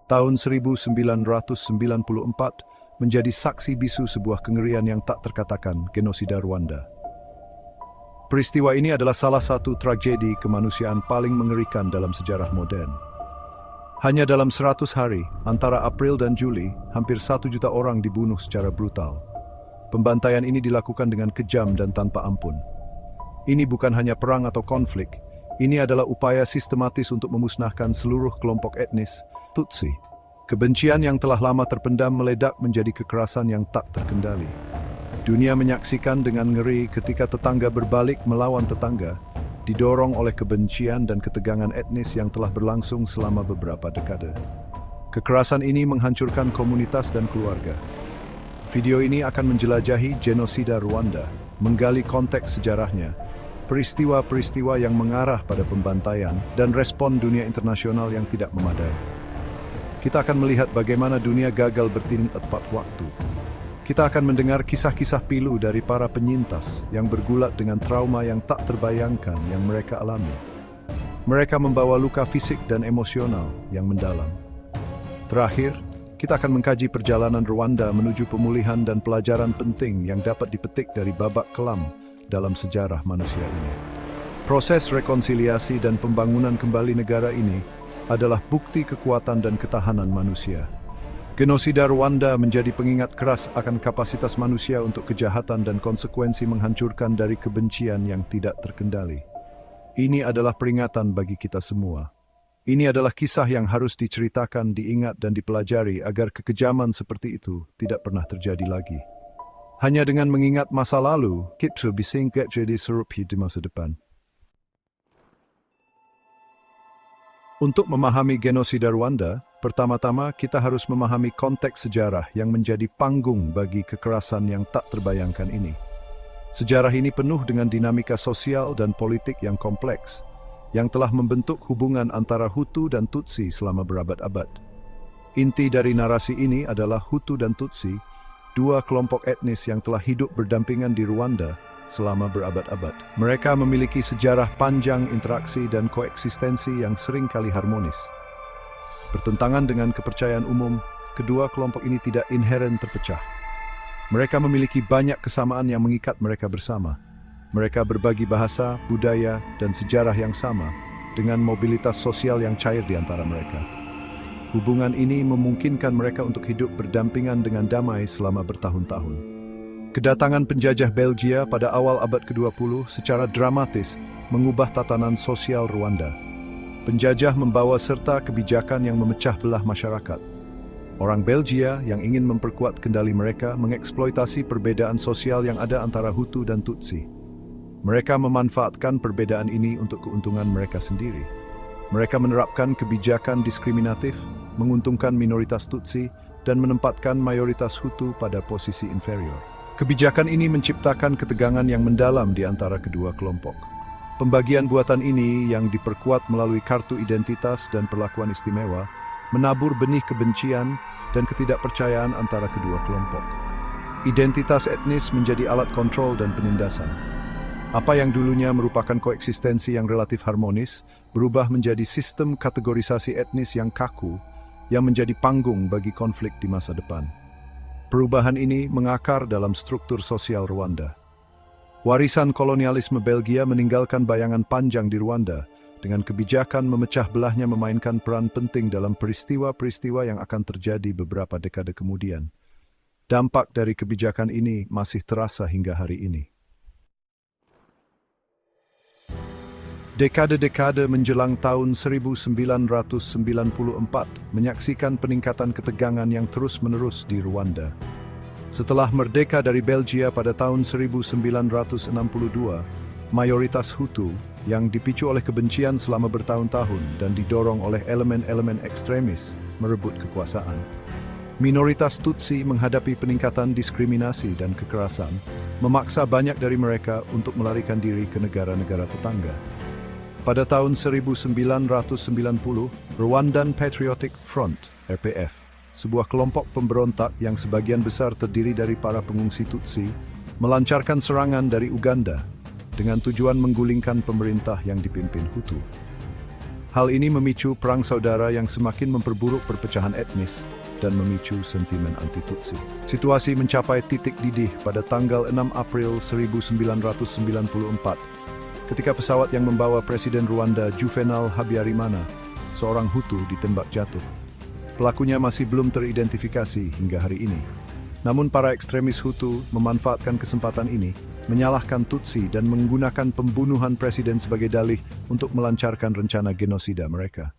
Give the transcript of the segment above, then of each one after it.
Tahun 1994 menjadi saksi bisu sebuah kengerian yang tak terkatakan, genosida Rwanda. Peristiwa ini adalah salah satu tragedi kemanusiaan paling mengerikan dalam sejarah modern. Hanya dalam 100 hari, antara April dan Juli, hampir 1 juta orang dibunuh secara brutal. Pembantaian ini dilakukan dengan kejam dan tanpa ampun. Ini bukan hanya perang atau konflik, ini adalah upaya sistematis untuk memusnahkan seluruh kelompok etnis Tutsi. Kebencian yang telah lama terpendam meledak menjadi kekerasan yang tak terkendali. Dunia menyaksikan dengan ngeri ketika tetangga berbalik melawan tetangga, didorong oleh kebencian dan ketegangan etnis yang telah berlangsung selama beberapa dekade. Kekerasan ini menghancurkan komunitas dan keluarga. Video ini akan menjelajahi genosida Rwanda, menggali konteks sejarahnya, peristiwa-peristiwa yang mengarah pada pembantaian, dan respon dunia internasional yang tidak memadai. Kita akan melihat bagaimana dunia gagal bertindak tepat waktu. Kita akan mendengar kisah-kisah pilu dari para penyintas yang bergulat dengan trauma yang tak terbayangkan yang mereka alami. Mereka membawa luka fisik dan emosional yang mendalam. Terakhir, kita akan mengkaji perjalanan Rwanda menuju pemulihan dan pelajaran penting yang dapat dipetik dari babak kelam dalam sejarah manusia ini. Proses rekonsiliasi dan pembangunan kembali negara ini adalah bukti kekuatan dan ketahanan manusia. Genosida Rwanda menjadi pengingat keras akan kapasitas manusia untuk kejahatan dan konsekuensi menghancurkan dari kebencian yang tidak terkendali. Ini adalah peringatan bagi kita semua. Ini adalah kisah yang harus diceritakan, diingat dan dipelajari agar kekejaman seperti itu tidak pernah terjadi lagi. Hanya dengan mengingat masa lalu, kita bisa jadi serupa di masa depan. Untuk memahami genosida Rwanda, pertama-tama kita harus memahami konteks sejarah yang menjadi panggung bagi kekerasan yang tak terbayangkan ini. Sejarah ini penuh dengan dinamika sosial dan politik yang kompleks, yang telah membentuk hubungan antara Hutu dan Tutsi selama berabad-abad. Inti dari narasi ini adalah Hutu dan Tutsi, dua kelompok etnis yang telah hidup berdampingan di Rwanda selama berabad-abad. Mereka memiliki sejarah panjang interaksi dan koeksistensi yang sering kali harmonis. Bertentangan dengan kepercayaan umum, kedua kelompok ini tidak inheren terpecah. Mereka memiliki banyak kesamaan yang mengikat mereka bersama. Mereka berbagi bahasa, budaya, dan sejarah yang sama, dengan mobilitas sosial yang cair di antara mereka. Hubungan ini memungkinkan mereka untuk hidup berdampingan dengan damai selama bertahun-tahun. Kedatangan penjajah Belgia pada awal abad ke-20 secara dramatis mengubah tatanan sosial Rwanda. Penjajah membawa serta kebijakan yang memecah belah masyarakat. Orang Belgia yang ingin memperkuat kendali mereka mengeksploitasi perbedaan sosial yang ada antara Hutu dan Tutsi. Mereka memanfaatkan perbedaan ini untuk keuntungan mereka sendiri. Mereka menerapkan kebijakan diskriminatif, menguntungkan minoritas Tutsi, dan menempatkan mayoritas Hutu pada posisi inferior. Kebijakan ini menciptakan ketegangan yang mendalam di antara kedua kelompok. Pembagian buatan ini yang diperkuat melalui kartu identitas dan perlakuan istimewa, menabur benih kebencian dan ketidakpercayaan antara kedua kelompok. Identitas etnis menjadi alat kontrol dan penindasan. Apa yang dulunya merupakan koeksistensi yang relatif harmonis, berubah menjadi sistem kategorisasi etnis yang kaku, yang menjadi panggung bagi konflik di masa depan. Perubahan ini mengakar dalam struktur sosial Rwanda. Warisan kolonialisme Belgia meninggalkan bayangan panjang di Rwanda, dengan kebijakan memecah belahnya memainkan peran penting dalam peristiwa-peristiwa yang akan terjadi beberapa dekade kemudian. Dampak dari kebijakan ini masih terasa hingga hari ini. Dekade-dekade menjelang tahun 1994 menyaksikan peningkatan ketegangan yang terus-menerus di Rwanda. Setelah merdeka dari Belgia pada tahun 1962, mayoritas Hutu yang dipicu oleh kebencian selama bertahun-tahun dan didorong oleh elemen-elemen ekstremis merebut kekuasaan. Minoritas Tutsi menghadapi peningkatan diskriminasi dan kekerasan, memaksa banyak dari mereka untuk melarikan diri ke negara-negara tetangga. Pada tahun 1990, Rwandan Patriotic Front (RPF), sebuah kelompok pemberontak yang sebagian besar terdiri dari para pengungsi Tutsi, melancarkan serangan dari Uganda dengan tujuan menggulingkan pemerintah yang dipimpin Hutu. Hal ini memicu perang saudara yang semakin memperburuk perpecahan etnis dan memicu sentimen anti-Tutsi. Situasi mencapai titik didih pada tanggal 6 April 1994 ketika pesawat yang membawa Presiden Rwanda Juvenal Habyarimana, seorang Hutu, ditembak jatuh. Pelakunya masih belum teridentifikasi hingga hari ini. Namun para ekstremis Hutu memanfaatkan kesempatan ini, menyalahkan Tutsi dan menggunakan pembunuhan presiden sebagai dalih untuk melancarkan rencana genosida mereka.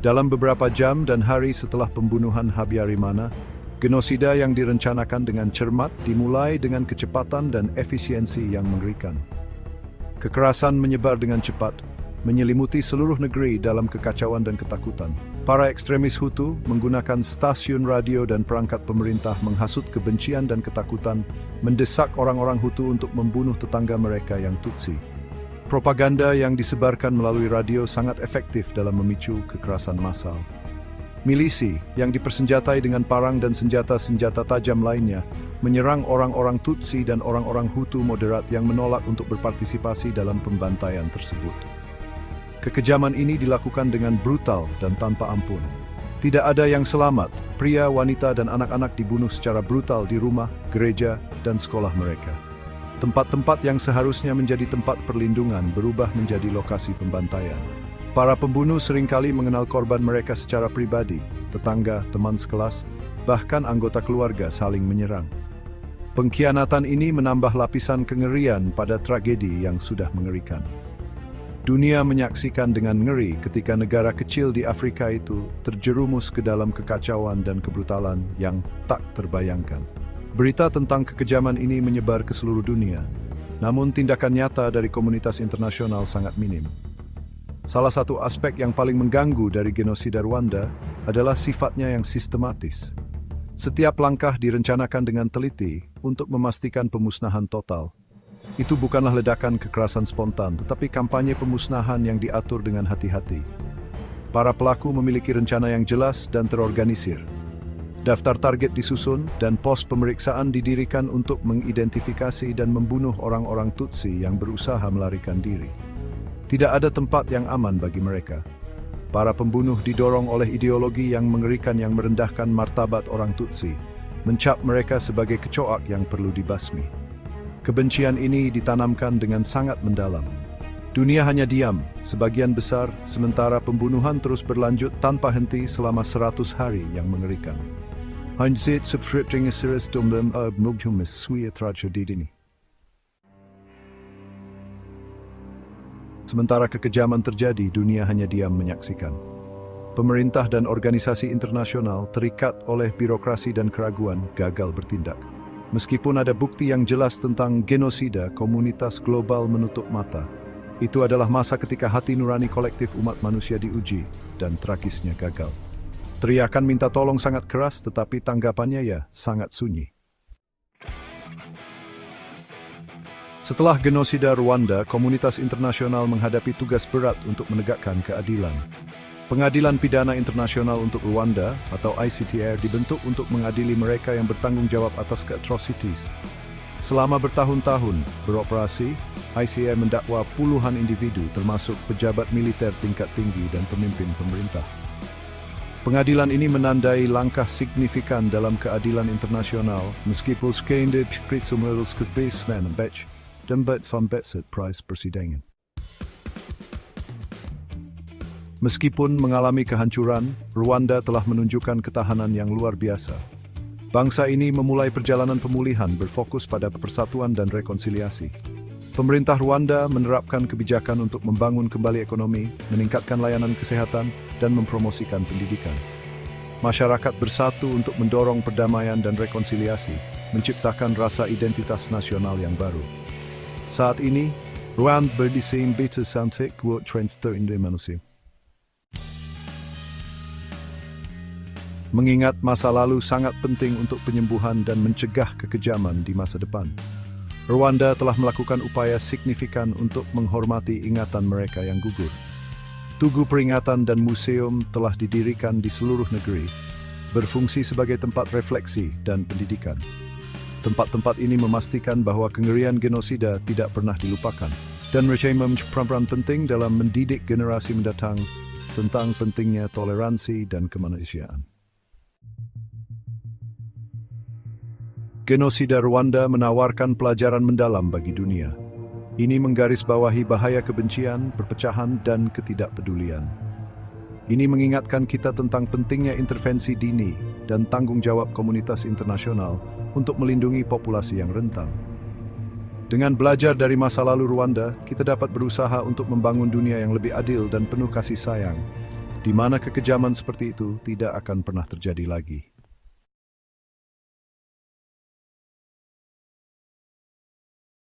Dalam beberapa jam dan hari setelah pembunuhan Habyarimana, genosida yang direncanakan dengan cermat dimulai dengan kecepatan dan efisiensi yang mengerikan. Kekerasan menyebar dengan cepat, menyelimuti seluruh negeri dalam kekacauan dan ketakutan. Para ekstremis Hutu menggunakan stasiun radio dan perangkat pemerintah menghasut kebencian dan ketakutan, mendesak orang-orang Hutu untuk membunuh tetangga mereka yang Tutsi. Propaganda yang disebarkan melalui radio sangat efektif dalam memicu kekerasan massal. Milisi yang dipersenjatai dengan parang dan senjata-senjata tajam lainnya menyerang orang-orang Tutsi dan orang-orang Hutu moderat yang menolak untuk berpartisipasi dalam pembantaian tersebut. Kekejaman ini dilakukan dengan brutal dan tanpa ampun. Tidak ada yang selamat, pria, wanita, dan anak-anak dibunuh secara brutal di rumah, gereja, dan sekolah mereka. Tempat-tempat yang seharusnya menjadi tempat perlindungan berubah menjadi lokasi pembantaian. Para pembunuh seringkali mengenal korban mereka secara pribadi, tetangga, teman sekelas, bahkan anggota keluarga saling menyerang. Pengkhianatan ini menambah lapisan kengerian pada tragedi yang sudah mengerikan. Dunia menyaksikan dengan ngeri ketika negara kecil di Afrika itu terjerumus ke dalam kekacauan dan kebrutalan yang tak terbayangkan. Berita tentang kekejaman ini menyebar ke seluruh dunia, namun tindakan nyata dari komunitas internasional sangat minim. Salah satu aspek yang paling mengganggu dari genosida Rwanda adalah sifatnya yang sistematis. Setiap langkah direncanakan dengan teliti untuk memastikan pemusnahan total. Itu bukanlah ledakan kekerasan spontan, tetapi kampanye pemusnahan yang diatur dengan hati-hati. Para pelaku memiliki rencana yang jelas dan terorganisir. Daftar target disusun dan pos pemeriksaan didirikan untuk mengidentifikasi dan membunuh orang-orang Tutsi yang berusaha melarikan diri. Tidak ada tempat yang aman bagi mereka. Para pembunuh didorong oleh ideologi yang mengerikan yang merendahkan martabat orang Tutsi, mencap mereka sebagai kecoak yang perlu dibasmi. Kebencian ini ditanamkan dengan sangat mendalam. Dunia hanya diam, sebagian besar, sementara pembunuhan terus berlanjut tanpa henti selama 100 hari yang mengerikan. Hindsight subscripting series domdem abnughumis sui tragedi ini. Sementara kekejaman terjadi, dunia hanya diam menyaksikan. Pemerintah dan organisasi internasional terikat oleh birokrasi dan keraguan gagal bertindak. Meskipun ada bukti yang jelas tentang genosida, komunitas global menutup mata. Itu adalah masa ketika hati nurani kolektif umat manusia diuji dan tragisnya gagal. Teriakan minta tolong sangat keras, tetapi tanggapannya ya sangat sunyi. Setelah genosida Rwanda, komunitas internasional menghadapi tugas berat untuk menegakkan keadilan. Pengadilan Pidana Internasional untuk Rwanda atau ICTR dibentuk untuk mengadili mereka yang bertanggung jawab atas keatrocities. Selama bertahun-tahun beroperasi, ICTR mendakwa puluhan individu termasuk pejabat militer tingkat tinggi dan pemimpin pemerintah. Pengadilan ini menandai langkah signifikan dalam keadilan internasional meskipun skandal kriminalitas kebesaran dan betfambetset price persidangan. Meskipun mengalami kehancuran, Rwanda telah menunjukkan ketahanan yang luar biasa. Bangsa ini memulai perjalanan pemulihan berfokus pada persatuan dan rekonsiliasi. Pemerintah Rwanda menerapkan kebijakan untuk membangun kembali ekonomi, meningkatkan layanan kesehatan, dan mempromosikan pendidikan. Masyarakat bersatu untuk mendorong perdamaian dan rekonsiliasi, menciptakan rasa identitas nasional yang baru. Saat ini, Rwanda berdesain beta santik world trend manusia. Mengingat masa lalu sangat penting untuk penyembuhan dan mencegah kekejaman di masa depan. Rwanda telah melakukan upaya signifikan untuk menghormati ingatan mereka yang gugur. Tugu peringatan dan museum telah didirikan di seluruh negeri, berfungsi sebagai tempat refleksi dan pendidikan. Tempat-tempat ini memastikan bahwa kengerian genosida tidak pernah dilupakan. dan mereka memiliki peran penting dalam mendidik generasi mendatang tentang pentingnya toleransi dan kemanusiaan. Genosida Rwanda menawarkan pelajaran mendalam bagi dunia. Ini menggarisbawahi bahaya kebencian, perpecahan, dan ketidakpedulian. Ini mengingatkan kita tentang pentingnya intervensi dini dan tanggung jawab komunitas internasional untuk melindungi populasi yang rentan. Dengan belajar dari masa lalu Rwanda, kita dapat berusaha untuk membangun dunia yang lebih adil dan penuh kasih sayang, di mana kekejaman seperti itu tidak akan pernah terjadi lagi.